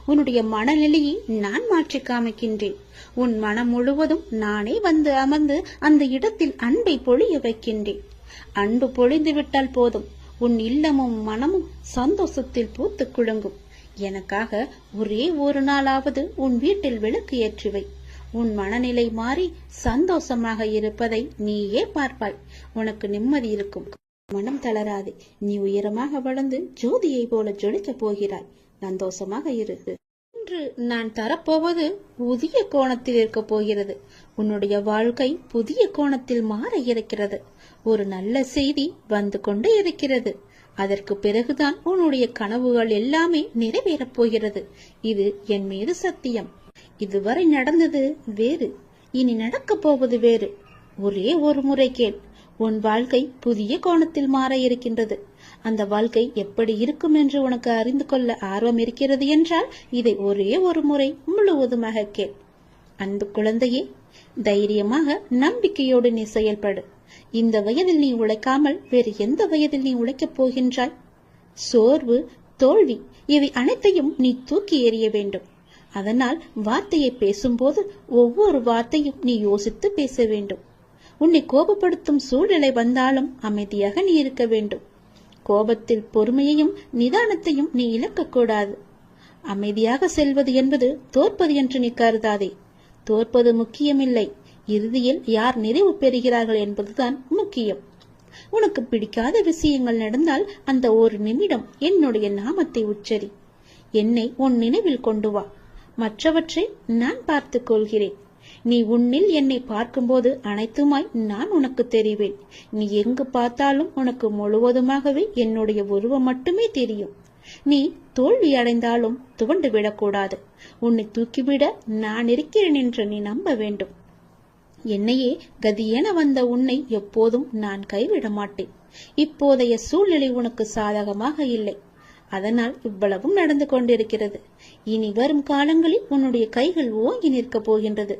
உன்னுடைய மனநிலையை நான் மாற்றி காமிக்கின்றேன். உன் மனம் முழுவதும் நானே வந்து அமர்ந்து அந்த இடத்தில் அன்பை பொழிய வைக்கின்றேன். அன்பு பொழிந்து விட்டால் போதும், உன் இல்லமும் மனமும் சந்தோஷத்தில் பூத்து குலுங்கும். எனக்காக ஒரே ஒரு நாளாவது உன் வீட்டில் விளக்கு ஏற்றுவை. உன் மனநிலை மாறி சந்தோஷமாக இருப்பதை நீயே பார்ப்பாய். உனக்கு நிம்மதி இருக்கும். மனம் தளராது. நீ உயரமாக வளர்ந்து ஜோதியை போல ஜொலிக்க போகிறாய். சந்தோஷமாக இரு. இன்று நான் தரப்போவது புதிய கோணத்தில் இருக்க போகிறது. உன்னுடைய வாழ்க்கை புதிய கோணத்தில் மாற இருக்கிறது. ஒரு நல்ல செய்தி வந்து கொண்டே இருக்கிறது. அதற்கு பிறகுதான் உன்னுடைய கனவுகள் எல்லாமே நிறைவேறப் போகிறது. இது என் மீது சத்தியம். இதுவரை நடந்தது வேறு, இனி நடக்கப் போவது வேறு. ஒரே ஒரு முறை கேள். உன் வாழ்க்கை புதிய கோணத்தில் மாற இருக்கின்றது. அந்த வாழ்க்கை எப்படி இருக்கும் என்று உனக்கு அறிந்து கொள்ள ஆர்வம் இருக்கிறது என்றால் இதை ஒரே ஒரு முறை முழுவதுமாக கேள். அன்பு குழந்தையே, தைரியமாக நம்பிக்கையோடு நீ செயல்படு. இந்த வயதில் நீ உழைக்காமல் வேறு எந்த வயதில் நீ உழைக்கப் போகின்றாய்? சோர்வு, தோல்வி இவை அனைத்தையும் நீ தூக்கி எறிய வேண்டும். அதனால் வார்த்தையை பேசும்போது ஒவ்வொரு வார்த்தையும் நீ யோசித்து பேச வேண்டும். உன்னை கோபப்படுத்தும் சூழ்நிலை வந்தாலும் அமைதியாக நீ இருக்க வேண்டும். கோபத்தில் பொறுமையையும் நிதானத்தையும் நீ இழக்கக்கூடாது. அமைதியாக செல்வது என்பது தோற்பது என்று நீ கருதாதே. தோற்பது முக்கியமில்லை, இறுதியில் யார் நிறைவு பெறுகிறார்கள் என்பதுதான் முக்கியம். உனக்கு பிடிக்காத விஷயங்கள் நடந்தால் அந்த ஒரு நிமிடம் என்னுடைய நாமத்தை உச்சரி. என்னை உன் நினைவில் கொண்டு வா. மற்றவற்றை நான் பார்த்துக் கொள்கிறேன். நீ உன்னில் என்னை பார்க்கும்போது அனைத்துமாய் நான் உனக்கு தெரிவேன். நீ எங்கு பார்த்தாலும் உனக்கு முழுவதுமாகவே என்னுடைய உருவம் மட்டுமே தெரியும். நீ தோல்வி அடைந்தாலும் துவண்டு விடக்கூடாது. உன்னை தூக்கிவிட நான் இருக்கிறேன் என்று நீ நம்ப வேண்டும். என்னையே கதியென வந்த உன்னை எப்போதும் நான் கைவிட மாட்டேன். இப்போதைய சூழ்நிலை உனக்கு சாதகமாக இல்லை. அதனால் இவ்வளவும் நடந்து கொண்டிருக்கிறது. இனி வரும் காலங்களில் உன்னுடைய கைகள் ஓங்கி நிற்கப் போகின்றது.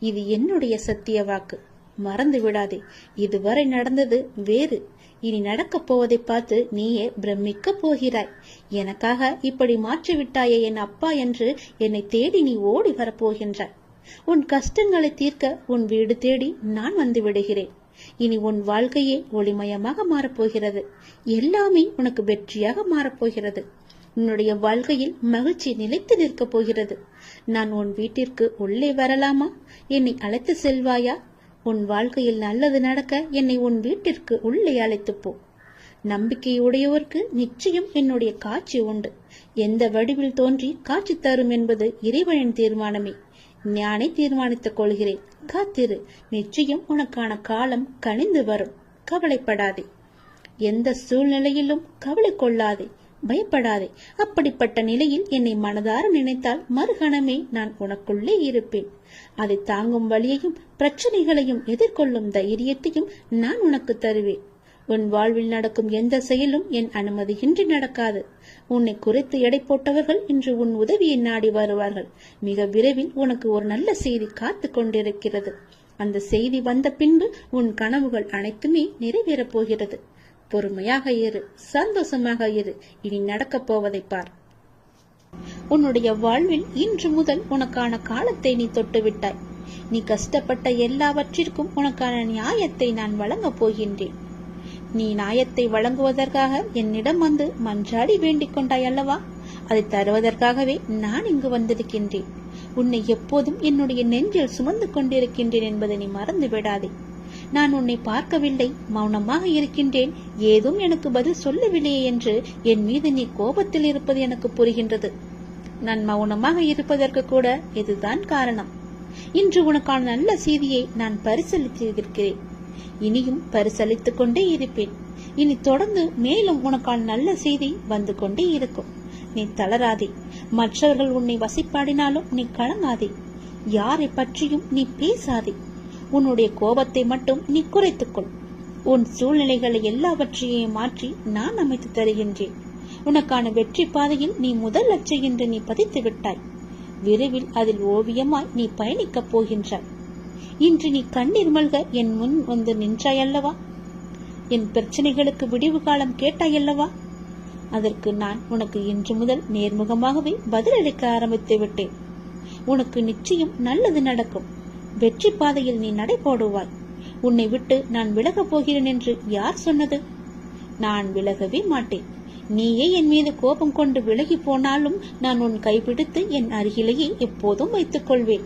இது என்னுடைய சத்திய வாக்கு. மறந்து விடாதே. இதுவரை நடந்தது வேறு, இனி நடக்கப் போவதை பார்த்து நீயே பிரமிக்க போகிறாய். எனக்காக இப்படி மாற்றிவிட்டாயே என் அப்பா என்று என்னை தேடி நீ ஓடி வரப்போகின்றாய். உன் கஷ்டங்களை தீர்க்க உன் வீடு தேடி நான் வந்து விடுகிறேன். இனி உன் வாழ்க்கையே ஒளிமயமாக மாறப்போகிறது. எல்லாமே உனக்கு வெற்றியாக மாறப்போகிறது. உன்னுடைய வாழ்க்கையில் மகிழ்ச்சி நிலைத்து நிற்கப் போகிறது. நான் உன் வீட்டிற்கு உள்ளே வரலாமா? என்னை அழைத்து செல்வாயா? உன் வாழ்க்கையில் நல்லது நடக்க என்னை உன் வீட்டிற்கு உள்ளே அழைத்து போ. நம்பிக்கையுடையவருக்கு நிச்சயம் என்னுடைய காட்சி உண்டு. எந்த வடிவில் தோன்றி காட்சி தரும் என்பது இறைவனின் தீர்மானமே. ஞானே தீர்மானித்துக் கொள்கிறேன். காத்திரு. நிச்சயம் உனக்கான காலம் கனிந்து வரும். கவலைப்படாதே. எந்த சூழ்நிலையிலும் கவலை கொள்ளாதே, பயப்படாதே. அப்படிப்பட்ட நிலையில் என்னை மனதார நினைத்தால் மறுகணமே நான் உனக்குள்ளே இருப்பேன். அதை தாங்கும் வழியையும் பிரச்சனைகளையும் எதிர்கொள்ளும் தைரியத்தையும் நான் உனக்கு தருவேன். உன் வாழ்வில் நடக்கும் எந்த செயலும் என் அனுமதியின்றி நடக்காது. உன்னை குறைத்து எடை போட்டவர்கள் இன்று உன் உதவியை நாடி வருவார்கள். மிக விரைவில் உனக்கு ஒரு நல்ல செய்தி காத்து கொண்டிருக்கிறது. அந்த செய்தி வந்த பின்பு உன் கனவுகள் அனைத்துமே நிறைவேறப் போகிறது. பொறுமையாக இரு, சந்தோஷமாக இரு. இனி நடக்கப் போவதை பார். உன்னுடைய வாழ்வில் இன்று முதல் உனக்கான காலத்தை நீ தொட்டுவிட்டாய். நீ கஷ்டப்பட்ட எல்லாவற்றிற்கும் உனக்கான நியாயத்தை நான் வழங்கப் போகின்றேன். நீ நியாயத்தை வழங்குவதற்காக என்னிடம் வந்து மன்றாடி வேண்டிக் கொண்டாய் அல்லவா? அதை தருவதற்காகவே நான் இங்கு வந்திருக்கின்றேன். உன்னை எப்போதும் என்னுடைய நெஞ்சில் சுமந்து கொண்டிருக்கின்றேன் என்பதை நீ மறந்து விடாதே. நான் உன்னை பார்க்கவில்லை, மௌனமாக இருக்கின்றேன், ஏதும் எனக்கு பதில் சொல்லவில்லையே என்று என் மீது நீ கோபத்தில் இருப்பது எனக்கு புரிகின்றது. நான் மௌனமாக இருப்பதற்கு கூட இதுதான் காரணம். இன்று உனக்கான நல்ல செய்தியை நான் பரிசீலித்திருக்கிறேன். இனியும் பரிசளித்துக் கொண்டே இருப்பேன். இனி தொடர்ந்து மேலும் உனக்கான நல்ல செய்தி வந்து கொண்டே இருக்கும். நீ தளராதே. மற்றவர்கள் உன்னை வசைப்பாடினாலும் நீ கலங்காதே. யாரை பற்றியும் நீ பேசாதே. உன்னுடைய கோபத்தை மட்டும் நீ குறைத்துக்கொள். உன் சூழ்நிலைகளை எல்லாவற்றையும் மாற்றி நான் அமைத்து தருகின்றேன். உனக்கான வெற்றி பாதையில் நீ முதல் லட்சை என்று நீ பதித்து விட்டாய். விரைவில் அதில் ஓவியமாய் நீ பயணிக்கப் போகின்றாய். இன்று நீ கண்ணீர் மல்க என் முன் வந்து நின்றாயல்லவா? என் பிரச்சனைகளுக்கு விடிவு காலம் கேட்டாயல்லவா? அதற்கு நான் உனக்கு இன்று முதல் நேர்முகமாகவே பதிலளிக்க ஆரம்பித்து விட்டேன். உனக்கு நிச்சயம் நல்லது நடக்கும். வெற்றி பாதையில் நீ நடை போடுவாய். உன்னை விட்டு நான் விலகப் போகிறேன் என்று யார் சொன்னது? நான் விலகவே மாட்டேன். நீயே என் மீது கோபம் கொண்டு விலகி போனாலும் நான் உன் கைப்பிடித்து என் அருகிலேயே எப்போதும் வைத்துக் கொள்வேன்.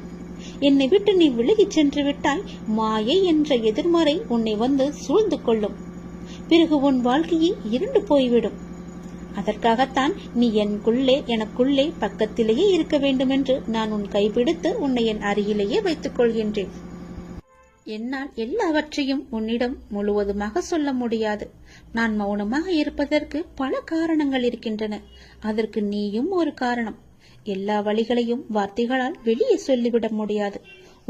என்னை விட்டு நீ விலகி சென்று விட்டாய், மாயை என்ற எதிர்மறை உன்னை வந்து சூழ்ந்து கொள்ளும். பிறகு உன் வாழ்க்கையே இருண்டு போய்விடும். அதற்காகத்தான் நீ எனக்குள்ளே பக்கத்திலேயே இருக்க வேண்டும் என்று நான் உன் கைப்பிடித்து உன்னை என் அருகிலேயே வைத்துக் கொள்கின்றேன். என்னால் எல்லாவற்றையும் உன்னிடம் முழுவதுமாக சொல்ல முடியாது. நான் மௌனமாக இருப்பதற்கு பல காரணங்கள் இருக்கின்றன. அதற்கு நீயும் ஒரு காரணம். எல்லா வழிகளையும் வார்த்தைகளால் வெளியே சொல்லிவிட முடியாது.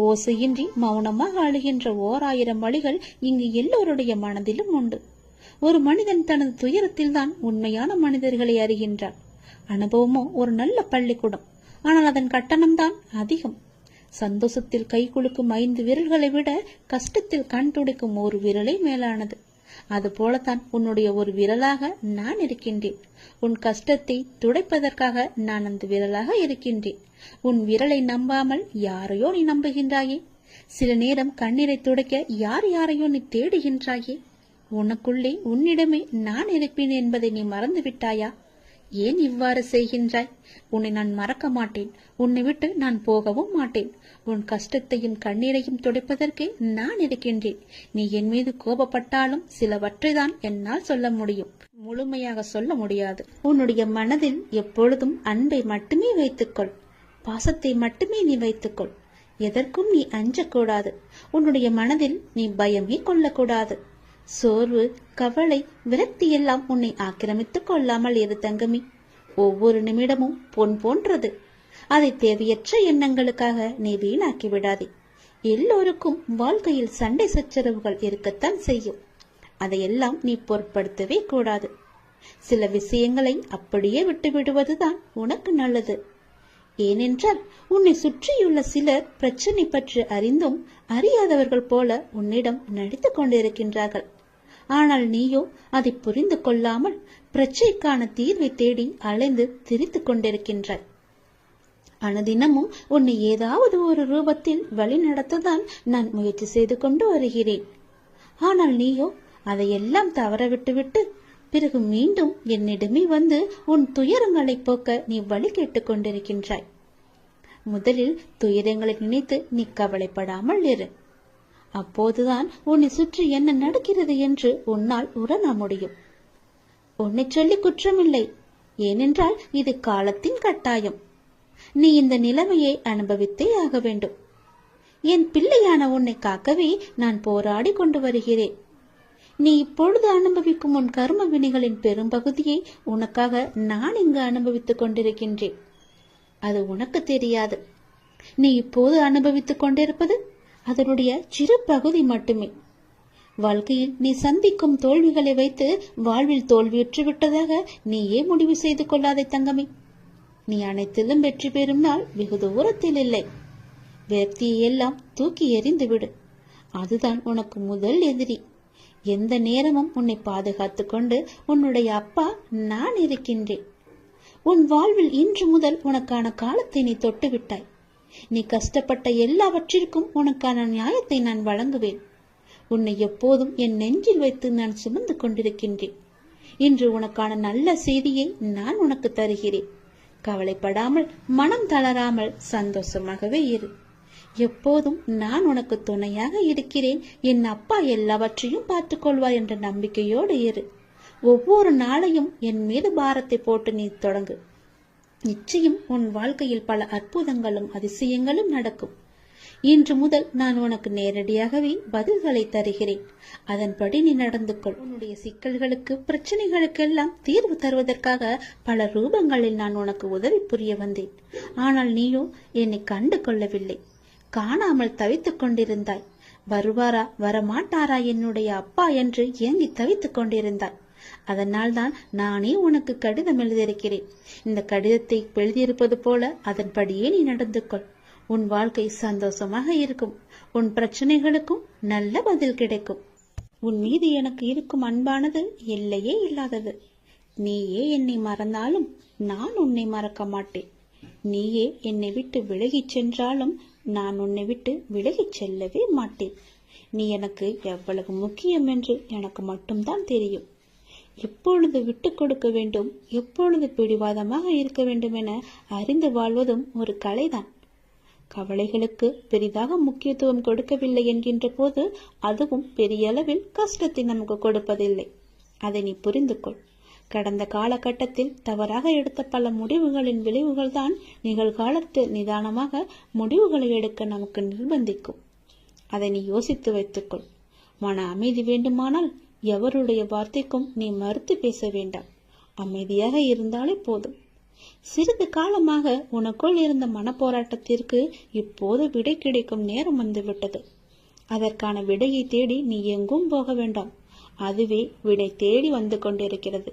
ஓசையின்றி மௌனமாக அழுகின்ற 1000 வழிகள் இங்கு எல்லோருடைய மனதிலும் உண்டு. ஒரு மனிதன் தனது துயரத்தில் தான் உண்மையான மனிதர்களை அறிகின்றான். அனுபவமோ ஒரு நல்ல பள்ளிக்கூடம். ஆனால் அதன் கட்டணம்தான் அதிகம். சந்தோஷத்தில் கை குலுக்கும் 5 விரல்களை விட கஷ்டத்தில் கண் துடைக்கும் ஒரு விரலே மேலானது. அது போலத்தான் உன்னுடைய ஒரு விரலாக நான் இருக்கின்றேன். உன் கஷ்டத்தை துடைப்பதற்காக நான் அந்த விரலாக இருக்கின்றேன். உன் விரலை நம்பாமல் யாரையோ நீ நம்புகின்றாயே. சில நேரம் கண்ணீரை துடைக்க யாரையோ நீ தேடுகின்றாயே. உனக்குள்ளே உன்னிடமே நான் இருப்பேன் என்பதை நீ மறந்து விட்டாயா? ஏன் இவ்வாறு செய்கின்றாய்? உன்னை நான் மறக்க மாட்டேன். உன்னை விட்டு நான் போகவும் மாட்டேன். உன் கஷ்டத்தையும் கண்ணீரையும் துடைப்பதற்கே நான் இருக்கின்றேன். நீ என் மீது கோபப்பட்டாலும் சிலவற்றைதான் என்னால் சொல்ல முடியும், முழுமையாக சொல்ல முடியாது. உன்னுடைய மனதில் எப்பொழுதும் அன்பை மட்டுமே வைத்துக்கொள். பாசத்தை மட்டுமே நீ வைத்துக்கொள். எதற்கும் நீ அஞ்சக்கூடாது. உன்னுடைய மனதில் நீ பயமே கொள்ளக்கூடாது. சோர்வு, கவலை, விரக்தி எல்லாம் உன்னை ஆக்கிரமித்துக் கொள்ளாமல் இரு தங்கமி. ஒவ்வொரு நிமிடமும் பொன் போன்றது. அதை தேவையற்ற எண்ணங்களுக்காக நீ வீணாக்கி விடாதே. எல்லோருக்கும் வாழ்க்கையில் சண்டை சச்சரவுகள் இருக்கத்தான் செய்யும். அதையெல்லாம் நீ பொருட்படுத்தவே கூடாது. சில விஷயங்களை அப்படியே விட்டு விடுவதுதான் உனக்கு நல்லது. ஏனென்றால் உன்னை சுற்றியுள்ள சிலர் பிரச்சனை பற்றி அறிந்தும் அறியாதவர்கள் போல உன்னிடம் நடித்துக் கொண்டிருக்கின்றார்கள். ஆனால் நீயோ அதை புரிந்து கொள்ளாமல் பிரச்சனைக்கான தீர்வை தேடி அலைந்து திரித்துக் கொண்டிருக்கின்றாய். அனுதினமும் உன்னை ஏதாவது ஒரு ரூபத்தில் வழி நடத்ததான் நான் முயற்சி செய்து கொண்டு வருகிறேன். ஆனால் நீயோ அதையெல்லாம் தவற விட்டுவிட்டு பிறகு மீண்டும் என்னிடமே வந்து உன் துயரங்களை போக்க நீ வழி கேட்டுக் கொண்டிருக்கின்றாய். முதலில் துயரங்களை நினைத்து நீ கவலைப்படாமல் இரு. அப்போதுதான் உன்னை சுற்றி என்ன நடக்கிறது என்று உன்னால் உணர முடியும். உன்னை சொல்லி குற்றமில்லை. ஏனென்றால் இது காலத்தின் கட்டாயம். நீ இந்த நிலைமையை அனுபவித்தே ஆக வேண்டும். என் பிள்ளையான உன்னை காக்கவே நான் போராடி கொண்டு வருகிறேன். நீ இப்பொழுது அனுபவிக்கும் உன் கர்ம வினைகளின் பெரும்பகுதியை உனக்காக நான் இங்கு அனுபவித்துக் கொண்டிருக்கின்றேன். அது உனக்கு தெரியாது. நீ இப்போது அனுபவித்துக் கொண்டிருப்பது அதனுடைய சிறு பகுதி மட்டுமே. வாழ்க்கையில் நீ சந்திக்கும் தோல்விகளை வைத்து வாழ்வில் தோல்வியுற்று விட்டதாக நீயே முடிவு செய்து கொள்ளாதே தங்கமே. நீ அனைத்திலும் வெற்றி பெறும் நாள் வெகு தூரத்தில் இல்லை. விரக்தியை எல்லாம் தூக்கி எறிந்து விடு. அதுதான் உனக்கு முதல் எதிரி. எந்த நேரமும் உன்னை பாதுகாத்து கொண்டு உன்னுடைய அப்பா நான் இருக்கின்றேன். உன் வாழ்வில் இன்று முதல் உனக்கான காலத்தை நீ தொட்டு விட்டாய். நீ கஷ்டப்பட்ட எல்லாவற்றிற்கும் உனக்கான நியாயத்தை நான் வழங்குவேன். உன்னை எப்போதும் என் நெஞ்சில் வைத்து நான் சுமந்து கொண்டிருக்கின்றேன். இன்று உனக்கான நல்ல செய்தியை நான் உனக்கு தருகிறேன். கவலைப்படாமல், மனம் தளராமல் சந்தோஷமாகவே இரு. எப்போதும் நான் உனக்கு துணையாக இருக்கிறேன். என் அப்பா எல்லாவற்றையும் பார்த்துக் கொள்வார் என்ற நம்பிக்கையோடு இரு. ஒவ்வொரு நாளையும் என் மீது பாரத்தை போட்டு நீ தொடங்கு. நிச்சயம் உன் வாழ்க்கையில் பல அற்புதங்களும் அதிசயங்களும் நடக்கும். இன்று முதல் நான் உனக்கு நேரடியாகவே பதில்களை தருகிறேன். அதன்படி நீ நடந்து கொள். உன்னுடைய சிக்கல்களுக்கு, பிரச்சனைகளுக்கெல்லாம் தீர்வு தருவதற்காக பல ரூபங்களில் நான் உனக்கு உதவி புரிய வந்தேன். ஆனால் நீயோ என்னை கண்டு கொள்ளவில்லை. காணாமல் தவித்துக் கொண்டிருந்தாய். வருவாரா வரமாட்டாரா என்னுடைய அப்பா என்று ஏங்கி தவித்துக் கொண்டிருந்தாய். அதனால்தான் நானே உனக்கு கடிதம் எழுதியிருக்கிறேன். இந்த கடிதத்தை எழுதியிருப்பது போல அதன்படியே நீ நடந்து கொள். உன் வாழ்க்கை சந்தோஷமாக இருக்கும். உன் பிரச்சனைகளுக்கும் நல்ல பதில் கிடைக்கும். உன் மீது எனக்கு இருக்கும் அன்பானது எல்லையே இல்லாதது. நீயே என்னை மறந்தாலும் நான் உன்னை மறக்க மாட்டேன். நீயே என்னை விட்டு விலகிச் சென்றாலும் நான் உன்னை விட்டு விலகிச் செல்லவே மாட்டேன். நீ எனக்கு எவ்வளவு முக்கியம் என்று எனக்கு மட்டும்தான் தெரியும். எப்பொழுது விட்டு கொடுக்க வேண்டும், எப்பொழுது பிடிவாதமாக இருக்க வேண்டும் என அறிந்து வாழ்வதும் ஒரு கலைதான். கவலைகளுக்கு பெரிதாக முக்கியத்துவம் கொடுக்கவில்லை என்கின்ற போது அதுவும் பெரிய அளவில் கஷ்டத்தை நமக்கு கொடுப்பதில்லை. அதை நீ புரிந்து கொள். கடந்த காலகட்டத்தில் தவறாக எடுத்த பல முடிவுகளின் விளைவுகள் தான் நிகழ்காலத்தில் நிதானமாக முடிவுகளை எடுக்க நமக்கு நிர்பந்திக்கும். அதை நீ யோசித்து வைத்துக்கொள். மன அமைதி வேண்டுமானால் எவருடைய வார்த்தைக்கும் நீ மறுத்து பேச வேண்டாம். அமைதியாக இருந்தாலே போதும். சிறிது காலமாக உனக்குள் இருந்த மனப்போராட்டத்திற்கு இப்போது விடை கிடைக்கும் நேரம் வந்துவிட்டது. அதற்கான விடையை தேடி நீ எங்கும் போக வேண்டாம். அதுவே விடை தேடி வந்து கொண்டிருக்கிறது.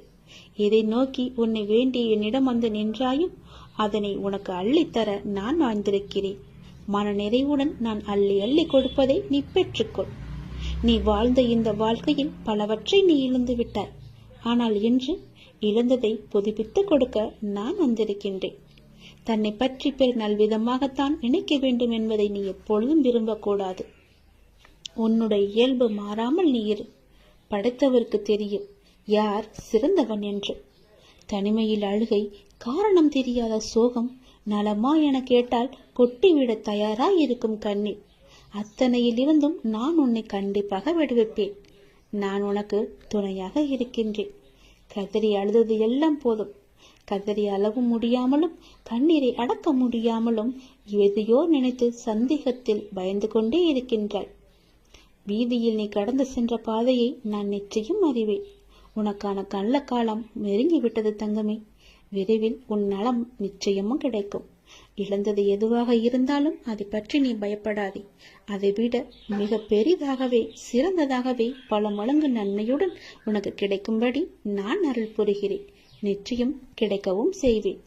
இதை நோக்கி உன்னை வேண்டி என்னிடம் வந்து நின்றாயும் அதனை உனக்கு அள்ளித்தர நான் வாழ்ந்திருக்கிறேன். மன நிறைவுடன் நான் அள்ளி அள்ளி கொடுப்பதை நீ பெற்றுக்கொள். நீ வாழ்ந்த இந்த வாழ்க்கையில் பலவற்றை நீ இழந்து விட்டாய். ஆனால் இன்று இழந்ததை புதுப்பித்து கொடுக்க நான் வந்திருக்கின்றேன். தன்னை பற்றி பெரு நல்விதமாகத்தான் நினைக்க வேண்டும் என்பதை நீ எப்பொழுதும் விரும்பக்கூடாது. உன்னுடைய இயல்பு மாறாமல் நீ இரு. படைத்தவருக்கு தெரியும் யார் சிறந்தவன் என்று. தனிமையில் அழுகை, காரணம் தெரியாத சோகம், நலமா என கேட்டால் கொட்டிவிட தயாராய் இருக்கும் கண்ணீர், அத்தனையிலிருந்தும் நான் உன்னை கண்டிப்பாக விடுவிப்பேன். நான் உனக்கு துணையாக இருக்கின்றேன். கதறி அழுதது எல்லாம் போதும். கதறி அளவு முடியாமலும் கண்ணீரை அடக்க முடியாமலும் எதையோ நினைத்து சந்தேகத்தில் பயந்து கொண்டே இருக்கின்றாய். வீதியில் நீ கடந்து சென்ற பாதையை நான் நிச்சயம் அறிவேன். உனக்கான நல்ல காலம் நெருங்கிவிட்டது தங்கமே. விரைவில் உன் நலம் நிச்சயமும் கிடைக்கும். இழந்தது எதுவாக இருந்தாலும் அதை பற்றி நீ பயப்படாதே. அதை விட மிக பெரிதாகவே சிறந்ததாகவே பல மடங்கு நன்மையுடன் உனக்கு கிடைக்கும்படி நான் அருள் புரிகிறேன். நிச்சயம் கிடைக்கவும் செய்வேன்.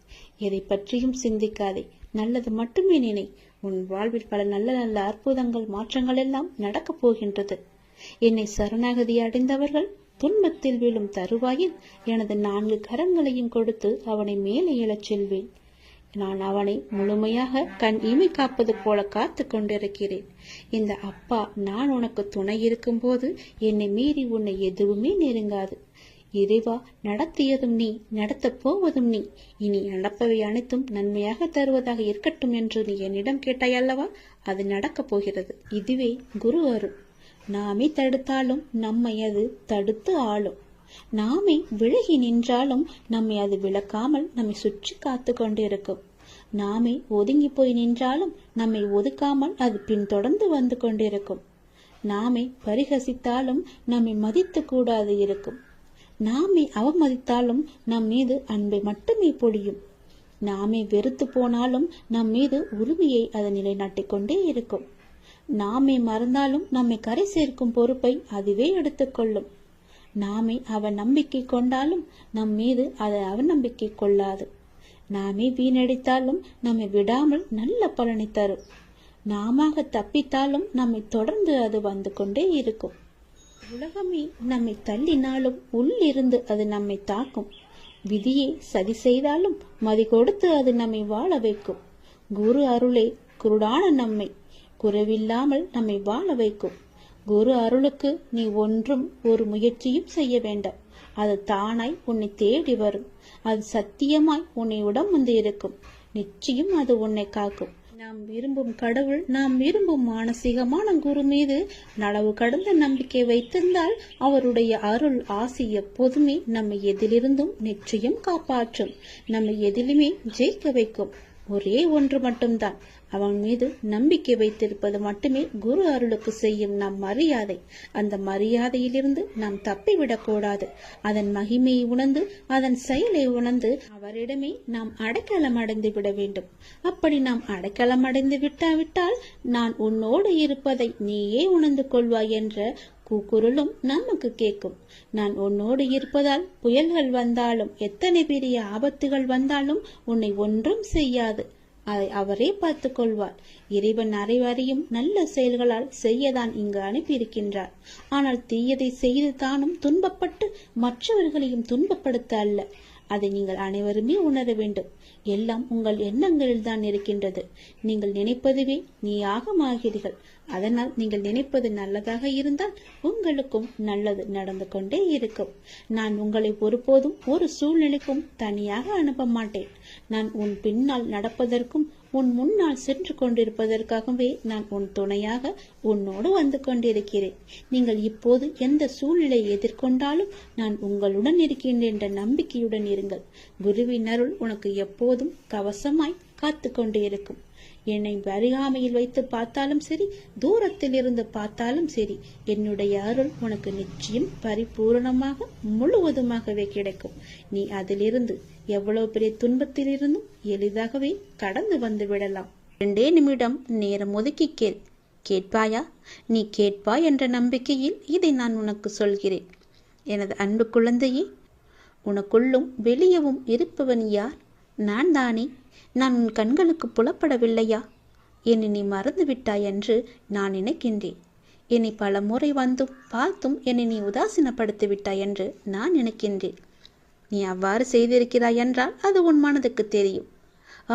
எதை பற்றியும் சிந்திக்காதே. நல்லது மட்டுமே நினை. உன் வாழ்வில் பல நல்ல நல்ல அற்புதங்கள் மாற்றங்கள் எல்லாம் நடக்கப் போகின்றது. என்னை சரணாகதி அடைந்தவர்கள் துன்பத்தில் விழும் தருவாயில் எனது 4 கரங்களையும் கொடுத்து அவனை மேலே எழச் செல்வேன். நான் அவனை முழுமையாக கண் இமை காப்பது போல காத்து கொண்டிருக்கிறேன். இந்த அப்பா நான் உனக்கு துணை இருக்கும் போது என்னை மீறி உன்னை எதுவுமே நெருங்காது. இறைவா, நடத்தியதும் நீ, நடத்தப் போவதும் நீ. இனி நடப்பவை அனைத்தும் நன்மையாக தருவதாக இருக்கட்டும் என்று நீ என்னிடம் கேட்டாய் அல்லவா? அது நடக்கப் போகிறது. இதுவே குரு அருள். நாமே தடுத்தாலும் நம்மை அது தடுத்து ஆளும். நாமே விலகி நின்றாலும் நம்மை அது விலக்காமல் நம்மை சுற்றி காத்து கொண்டிருக்கும். நாமே ஒதுங்கி போய் நின்றாலும் நம்மை ஒதுக்காமல் அது பின்தொடர்ந்து வந்து கொண்டிருக்கும். நாமே பரிகசித்தாலும் நம்மை மதித்து கூடாது இருக்கும். நாமே அவமதித்தாலும் நம் மீது அன்பை மட்டுமே பொழியும். நாமே வெறுத்து போனாலும் நம் மீது உரிமையை அது நிலைநாட்டிக் கொண்டே இருக்கும். நாமே மறந்தாலும் நம்மை கரை சேர்க்கும் பொறுப்பை அதுவே எடுத்துக்கொள்ளும். நாமே அவன் நம்பிக்கை கொண்டாலும் நம் மீது அது அவநம்பிக்கை கொள்ளாது. நாமே வீணடித்தாலும் நம்மை விடாமல் நல்ல பலனை தரும். நாம தப்பித்தாலும் நம்மை தொடர்ந்து அது வந்து கொண்டே இருக்கும். உலகமே நம்மை தள்ளினாலும் உள்ளிருந்து அது நம்மை தாக்கும். விதியை சதி செய்தாலும் மதி கொடுத்து அது நம்மை வாழ வைக்கும். குரு அருளே குருடான நம்மை குறைவில்லாமல் நம்மை வாழ வைக்கும். குரு அருளுக்கு நீ ஒன்றும் ஒரு முயற்சியும் செய்ய வேண்டாம். அது தானாய் உன்னை தேடி வரும். அது சத்தியமாய் உன்னை உடம் வந்து இருக்கும். நிச்சயம் அது உன்னை காக்கும். நாம் விரும்பும் கடவுள், நாம் விரும்பும் மானசீகமான குரு மீது நனவு கடந்த நம்பிக்கை வைத்திருந்தால் அவருடைய அருள் ஆசி எப்போதுமே நம்மை எதிலிருந்தும் நிச்சயம் காப்பாற்றும். நம்மை எதிலுமே ஜெயிக்க வைக்கும். ஒரே ஒன்று மட்டும்தான், அவன் மீது நம்பிக்கை வைத்திருப்பது மட்டுமே குரு அருளுக்கு செய்யும் நம் மரியாதை. அந்த மரியாதையிலிருந்து நாம் தப்பிவிடக்கூடாது. அதன் மகிமையை உணர்ந்து அதன் செயலை உணர்ந்து அவரிடமே நாம் அடைக்கலம் அடைந்து விட வேண்டும். அப்படி நாம் அடைக்கலம் அடைந்து விட்டால் நான் உன்னோடு இருப்பதை நீயே உணர்ந்து கொள்வாய் என்ற கூக்குரலும் நமக்கு கேட்கும். நான் உன்னோடு இருப்பதால் புயல்கள் வந்தாலும் எத்தனை பெரிய ஆபத்துகள் வந்தாலும் உன்னை ஒன்றும் செய்யாது. அதை அவரே பார்த்து கொள்வார். இறைவன் அனைவரையும் நல்ல செயல்களால் செய்யதான் இங்கு அனுப்பியிருக்கின்றார். ஆனால் தீயதை செய்து தானும் துன்பப்பட்டு மற்றவர்களையும் துன்பப்படுத்த அல்ல. அதை நீங்கள் அனைவருமே உணர வேண்டும். எல்லாம் உங்கள் எண்ணங்களில் தான் இருக்கின்றது. நீங்கள் நினைப்பதுவே நீயாகமாகிறீர்கள். அதனால் நீங்கள் நினைப்பது நல்லதாக இருந்தால் உங்களுக்கும் நல்லது நடந்து கொண்டே இருக்கும். நான் உங்களை ஒருபோதும் ஒரு சூழ்நிலைக்கும் தனியாக அனுப்ப மாட்டேன். நான் உன் பின்னால் நடப்பதற்கும் உன் முன்னால் சென்று கொண்டிருப்பதற்காகவே நான் உன் துணையாக உன்னோடு வந்து கொண்டிருக்கிறேன். நீங்கள் இப்போது எந்த சூழ்நிலையை எதிர்கொண்டாலும் நான் உங்களுடன் இருக்கின்றேன் என்ற நம்பிக்கையுடன் இருங்கள். குருவின் அருள் உனக்கு எப்போதும் கவசமாய் காத்து கொண்டே இருக்கும். என்னை அருகாமையில் வைத்து பார்த்தாலும் சரி, தூரத்தில் இருந்து பார்த்தாலும் சரி, என்னுடைய அருள் உனக்கு நிச்சயம் பரிபூரணமாக முழுவதுமாகவே கிடைக்கும். நீ அதிலிருந்து எவ்வளவு பெரிய துன்பத்தில் இருந்தும் எளிதாகவே கடந்து வந்து விடலாம். 2 நிமிடம் நேரம் ஒதுக்கி கேள். கேட்பாயா? நீ கேட்பாய் என்ற நம்பிக்கையில் இதை நான் உனக்கு சொல்கிறேன். எனது அன்பு குழந்தையே, உனக்குள்ளும் வெளியவும் இருப்பவன் யார்? நான் தானே. நான் உன் கண்களுக்கு புலப்படவில்லையா? என்னை நீ மறந்து விட்டாய் என்று நான் நினைக்கின்றேன். என்னை பல முறை வந்தும் பார்த்தும் என்னை நீ உதாசீனப்படுத்தி விட்டாய் என்று நான் நினைக்கின்றேன். நீ அவ்வாறு செய்திருக்கிறாய் என்றால் அது உன் மனதுக்கு தெரியும்.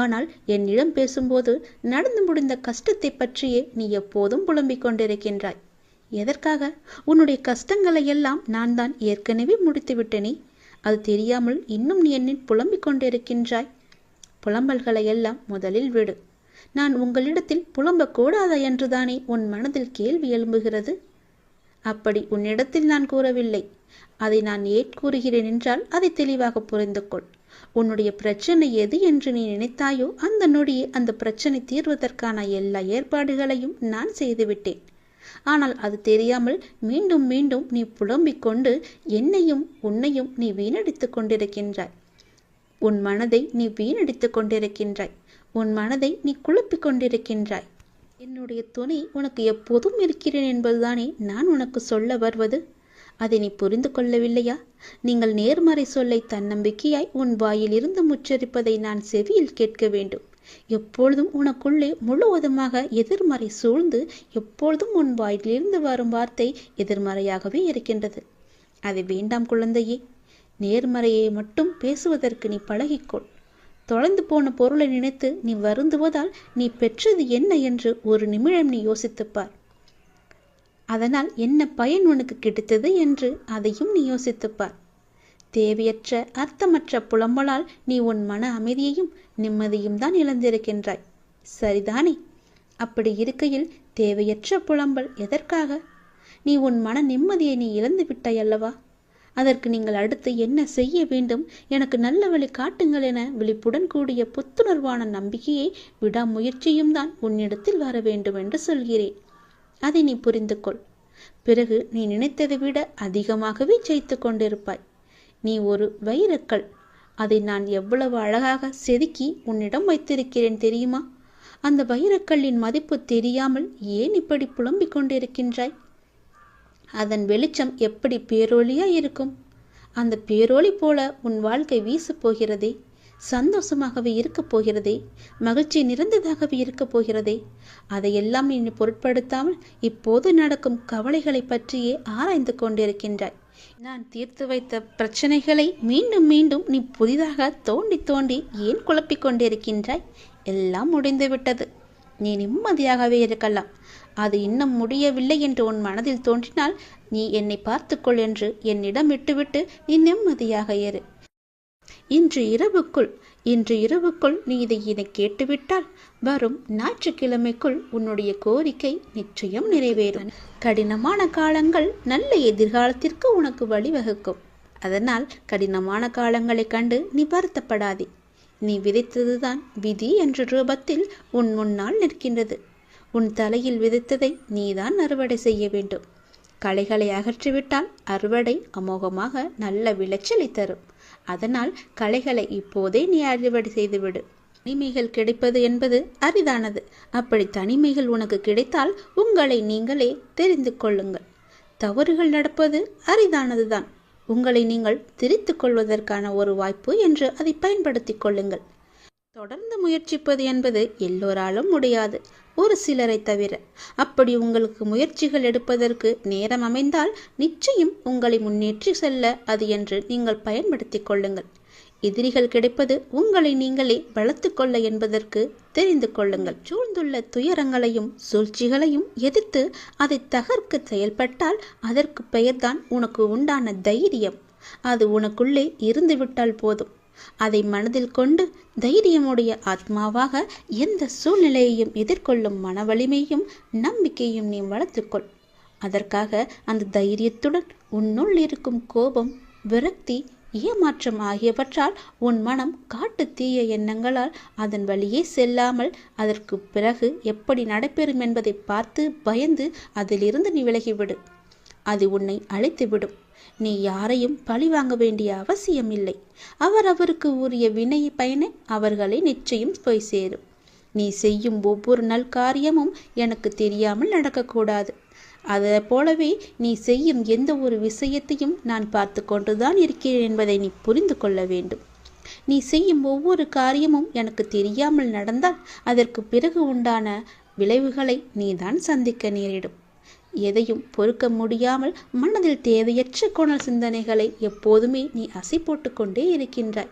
ஆனால் என்னிடம் பேசும்போது நடந்து முடிந்த கஷ்டத்தை பற்றியே நீ எப்போதும் புலம்பிக் கொண்டிருக்கின்றாய். எதற்காக? உன்னுடைய கஷ்டங்களை எல்லாம் நான் தான் ஏற்கனவே முடித்து விட்டேனே. அது தெரியாமல் இன்னும் நீ என்னை புலம்பிக் கொண்டிருக்கின்றாய். புலம்பல்களை எல்லாம் முதலில் விடு. நான் உங்களிடத்தில் புலம்பக்கூடாதா என்றுதானே உன் மனதில் கேள்வி எழும்புகிறது. அப்படி உன்னிடத்தில் நான் கூறவில்லை. அதை நான் ஏன் கூறுகிறேன் என்றால் அதை தெளிவாக புரிந்து கொள். உன்னுடைய பிரச்சனை எது என்று நீ நினைத்தாயோ அந்த நொடியே அந்த பிரச்சனை தீர்வதற்கான எல்லா ஏற்பாடுகளையும் நான் செய்துவிட்டேன். ஆனால் அது தெரியாமல் மீண்டும் மீண்டும் நீ புலம்பிக் கொண்டு என்னையும் உன்னையும் நீ வீணடித்துக் கொண்டிருக்கின்றாய். உன் மனதை நீ வீணடித்துக் கொண்டிருக்கின்றாய். உன் மனதை நீ குழப்பிக் கொண்டிருக்கின்றாய். என்னுடைய துணை உனக்கு எப்போதும் இருக்கிறேன் என்பதுதானே நான் உனக்கு சொல்ல வருவது. அதை நீ புரிந்து கொள்ளவில்லையா? நீங்கள் நேர்மறை சொல்லை தன்னம்பிக்கையாய் உன் வாயில் இருந்து முச்சரிப்பதை நான் செவியில் கேட்க வேண்டும். எப்பொழுதும் உனக்குள்ளே முழுவதுமாக எதிர்மறை சூழ்ந்து எப்பொழுதும் உன் வாயிலிருந்து வரும் வார்த்தை எதிர்மறையாகவே இருக்கின்றது. அது வேண்டாம் குழந்தையே. நேர்மறையை மட்டும் பேசுவதற்கு நீ பழகிக்கொள். தொலைந்து போன பொருளை நினைத்து நீ வருந்துவதால் நீ பெற்றது என்ன என்று ஒரு நிமிடம் நீ யோசித்துப்பார். அதனால் என்ன பயன் உனக்கு கிடைத்தது என்று அதையும் நீ யோசித்துப்பார். தேவையற்ற அர்த்தமற்ற புலம்பலால் நீ உன் மன அமைதியையும் நிம்மதியும் தான் இழந்திருக்கின்றாய். சரிதானே? அப்படி இருக்கையில் தேவையற்ற புலம்பல் எதற்காக? நீ உன் மன நிம்மதியை நீ இழந்து விட்டாய் அல்லவா? அதற்கு நீங்கள் அடுத்து என்ன செய்ய வேண்டும், எனக்கு நல்ல வழி காட்டுங்கள் என விழிப்புடன் கூடிய புத்துணர்வான நம்பிக்கையை விடாமுயற்சியும் தான் உன்னிடத்தில் வர வேண்டும் என்று சொல்கிறேன். அதை நீ புரிந்து கொள். பிறகு நீ நினைத்ததை விட அதிகமாகவே ஜெயித்து கொண்டிருப்பாய். நீ ஒரு வைரக்கல். அதை நான் எவ்வளவு அழகாக செதுக்கி உன்னிடம் வைத்திருக்கிறேன் தெரியுமா? அந்த வைரக்கல்லின் மதிப்பு தெரியாமல் ஏன் இப்படி புலம்பிக் கொண்டிருக்கின்றாய்? அதன் வெளிச்சம் எப்படி பேரொளியாய் இருக்கும். அந்த பேரொளி போல உன் வாழ்க்கை வீசப் போகிறதே. சந்தோஷமாகவே இருக்கப் போகிறதே. மகிழ்ச்சி நிறைந்ததாகவே இருக்கப் போகிறதே. அதையெல்லாம் நீ பொருட்படுத்தாமல் இப்போது நடக்கும் கவலைகளை பற்றியே ஆராய்ந்து கொண்டிருக்கின்றாய். நான் தீர்த்து வைத்த பிரச்சனைகளை மீண்டும் மீண்டும் நீ புதிதாக தோண்டி தோண்டி ஏன் குழப்பிக் கொண்டிருக்கின்றாய்? எல்லாம் முடிந்துவிட்டது. நீ நிம்மதியாகவே இருக்கலாம். அது இன்னும் முடியவில்லை என்று உன் மனதில் தோன்றினால் நீ என்னை பார்த்துக்கொள் என்று என்னிடம் விட்டுவிட்டு நீ நிம்மதியாக இரு. இன்று இரவுக்குள் நீ இதை கேட்டுவிட்டால் வரும் ஞாயிற்றுக்கிழமைக்குள் உன்னுடைய கோரிக்கை நிச்சயம் நிறைவேறும். கடினமான காலங்கள் நல்ல எதிர்காலத்திற்கு உனக்கு வழிவகுக்கும். அதனால் கடினமான காலங்களை கண்டு நீ வருத்தப்படாதே. நீ விதைத்ததுதான் விதி என்ற ரூபத்தில் உன் முன்னால் நிற்கின்றது. உன் தலையில் விதைத்ததை நீதான் அறுவடை செய்ய வேண்டும். களைகளை அகற்றிவிட்டால் அறுவடை அமோகமாக நல்ல விளைச்சலை தரும். அதனால் களைகளை இப்போதே நீ அறுவடை செய்துவிடு. தனிமைகள் கிடைப்பது என்பது அரிதானது. அப்படி தனிமைகள் உனக்கு கிடைத்தால் உங்களை நீங்களே தெரிந்து கொள்ளுங்கள். தவறுகள் நடப்பது அரிதானதுதான். உங்களை நீங்கள் திரித்து கொள்வதற்கான ஒரு வாய்ப்பு என்று அதை பயன்படுத்திக் கொள்ளுங்கள். தொடர்ந்து முயற்சிப்பது என்பது எல்லோராலும் முடியாது, ஒரு சிலரை தவிர. அப்படி உங்களுக்கு முயற்சிகள் எடுப்பதற்கு நேரம் அமைந்தால் நிச்சயம் உங்களை முன்னேற்றி செல்ல அது என்று நீங்கள் பயன்படுத்திக் கொள்ளுங்கள். எதிரிகள் கிடைப்பது உங்களை நீங்களே வளர்த்து கொள்ள என்பதற்கு தெரிந்து கொள்ளுங்கள். சூழ்ந்துள்ள துயரங்களையும் சூழ்ச்சிகளையும் எதிர்த்து அதை தகர்க்க செயல்பட்டால் அதற்கு பெயர்தான் உனக்கு உண்டான தைரியம். அது உனக்குள்ளே இருந்துவிட்டால் போதும். அதை மனதில் கொண்டு தைரியமுடைய ஆத்மாவாக எந்த சூழ்நிலையையும் எதிர்கொள்ளும் மன வலிமையும் நம்பிக்கையும் நீ வளர்த்துக்கொள். அதற்காக அந்த தைரியத்துடன் உன்னுள் இருக்கும் கோபம், விரக்தி, ஏமாற்றம் ஆகியவற்றால் உன் மனம் காட்டு தீய எண்ணங்களால் அதன் வழியே செல்லாமல் அதற்கு பிறகு எப்படி நடைபெறும் என்பதை பார்த்து பயந்து அதிலிருந்து நீ விலகிவிடு. அது உன்னை அழித்துவிடும். நீ யாரையும் பழி வாங்க வேண்டிய அவசியம் இல்லை. அவருக்கு உரிய வினை பயனை அவர்களை நிச்சயம் போய் சேரும். நீ செய்யும் ஒவ்வொரு நல்காரியமும் எனக்கு தெரியாமல் நடக்கக்கூடாது. அதை போலவே நீ செய்யும் எந்த ஒரு விஷயத்தையும் நான் பார்த்து கொண்டுதான் இருக்கிறேன் என்பதை நீ புரிந்து கொள்ள வேண்டும். நீ செய்யும் ஒவ்வொரு காரியமும் எனக்கு தெரியாமல் நடந்தால் அதற்கு பிறகு உண்டான விளைவுகளை நீதான் சந்திக்க நேரிடும். எதையும் பொறுக்க முடியாமல் மனதில் தேவையற்ற கோணல் சிந்தனைகளை எப்போதுமே நீ அசை போட்டு கொண்டே இருக்கின்றாய்.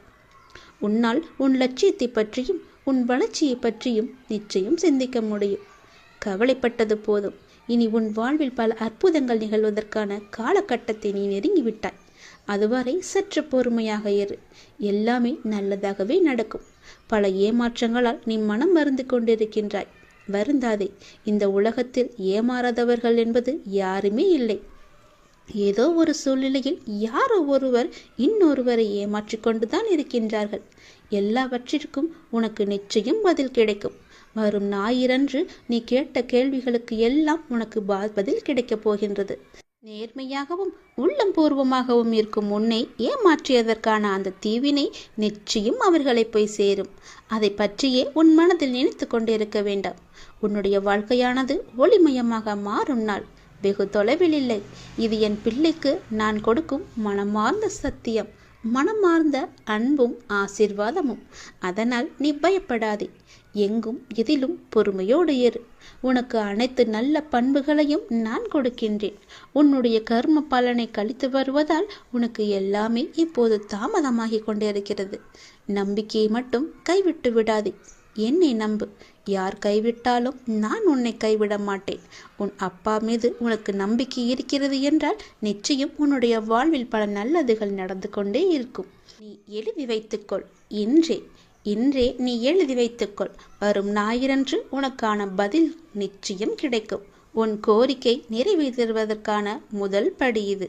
உன்னால் உன் லட்சியத்தை பற்றியும் உன் வளர்ச்சியை பற்றியும் நிச்சயம் சிந்திக்க முடியும். கவலைப்பட்டது போதும். இனி உன் வாழ்வில் பல அற்புதங்கள் நிகழ்வதற்கான காலகட்டத்தை நீ நெருங்கிவிட்டாய். அதுவரை சற்று பொறுமையாக இரு. எல்லாமே நல்லதாகவே நடக்கும். பல ஏமாற்றங்களால் நீ மனம் மருந்து கொண்டிருக்கின்றாய். வருந்தாதே. இந்த உலகத்தில் ஏமாறாதவர்கள் என்பது யாருமே இல்லை. ஏதோ ஒரு சூழ்நிலையில் யாரோ ஒருவர் இன்னொருவரை ஏமாற்றிக் கொண்டுதான் இருக்கின்றார்கள். எல்லாவற்றிற்கும் உனக்கு நிச்சயம் பதில் கிடைக்கும். வரும் ஞாயிறன்று நீ கேட்ட கேள்விகளுக்கு எல்லாம் உனக்கு பதில் கிடைக்கப் போகின்றது. நேர்மையாகவும் உள்ளம் பூர்வமாகவும் இருக்கும் உன்னை ஏமாற்றியதற்கான அந்த தீவினை நிச்சயம் அவர்களை போய் சேரும். அதை பற்றியே உன் மனதில் நினைத்து கொண்டிருக்க வேண்டாம். உன்னுடைய வாழ்க்கையானது ஒளிமயமாக மாறும் நாள் வெகு தொலைவில் இல்லை. இது என் பிள்ளைக்கு நான் கொடுக்கும் மனமார்ந்த சத்தியம், மனமார்ந்த அன்பும் ஆசீர்வாதமும். அதனால் நீ பயப்படாதே. எங்கும் எதிலும் பொறுமையோடு இரு. உனக்கு அனைத்து நல்ல பண்புகளையும் நான் கொடுக்கின்றேன். உன்னுடைய கர்ம பலனை கழித்து வருவதால் உனக்கு எல்லாமே இப்போது தாமதமாகி கொண்டிருக்கிறது. நம்பிக்கையை மட்டும் கைவிட்டு விடாதே. என்னை நம்பு. யார் கைவிட்டாலும் நான் உன்னை கைவிட மாட்டேன். உன் அப்பா மீது உனக்கு நம்பிக்கை இருக்கிறது என்றால் நிச்சயம் உன்னுடைய வாழ்வில் பல நல்லதுகள் நடந்து கொண்டே இருக்கும். நீ எழுதி வைத்துக்கொள். இன்றே நீ எழுதி வைத்துக்கொள். வரும் ஞாயிறன்று உனக்கான பதில் நிச்சயம் கிடைக்கும். உன் கோரிக்கை நிறைவேற்றுவதற்கான முதல் படி இது.